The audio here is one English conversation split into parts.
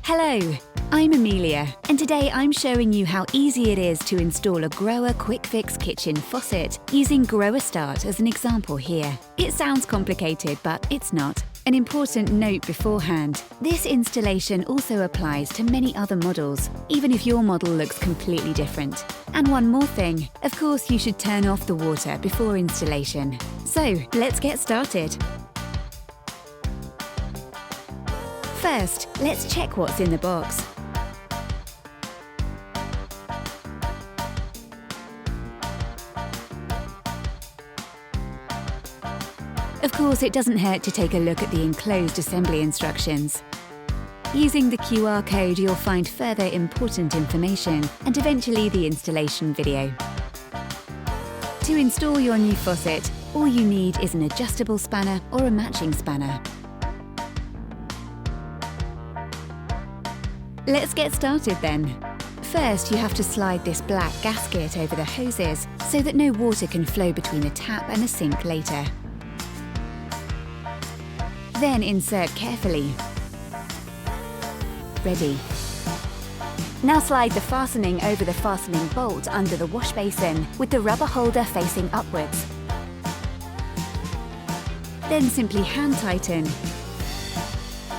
Hello, I'm Amelia, and today I'm showing you how easy it is to install a GROHE QuickFix kitchen faucet using GROHE Start as an example here. It sounds complicated, but it's not. An important note beforehand, this installation also applies to many other models, even if your model looks completely different. And one more thing, of course you should turn off the water before installation. So, let's get started. First, let's check what's in the box. Of course, it doesn't hurt to take a look at the enclosed assembly instructions. Using the QR code, you'll find further important information and eventually the installation video. To install your new faucet, all you need is an adjustable spanner or a matching spanner. Let's get started then. First, you have to slide this black gasket over the hoses so that no water can flow between a tap and a sink later. Then insert carefully. Ready. Now slide the fastening over the fastening bolt under the wash basin with the rubber holder facing upwards. Then simply hand tighten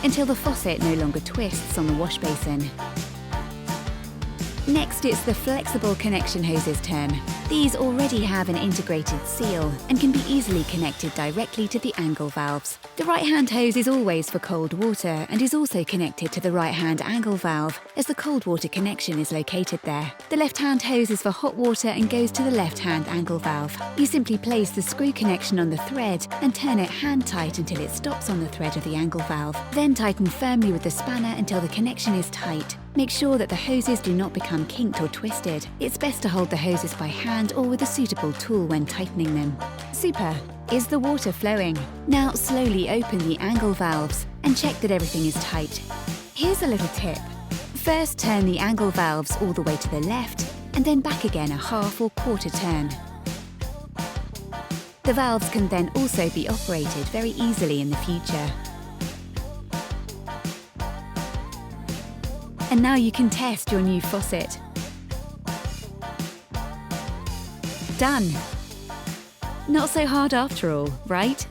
until the faucet no longer twists on the wash basin. Next, it's the flexible connection hoses turn. These already have an integrated seal and can be easily connected directly to the angle valves. The right-hand hose is always for cold water and is also connected to the right-hand angle valve, as the cold water connection is located there. The left-hand hose is for hot water and goes to the left-hand angle valve. You simply place the screw connection on the thread and turn it hand-tight until it stops on the thread of the angle valve. Then tighten firmly with the spanner until the connection is tight. Make sure that the hoses do not become kinked or twisted. It's best to hold the hoses by hand or with a suitable tool when tightening them. Super! Is the water flowing? Now slowly open the angle valves and check that everything is tight. Here's a little tip. First turn the angle valves all the way to the left and then back again a half or quarter turn. The valves can then also be operated very easily in the future. And now you can test your new faucet. Done! Not so hard after all, right?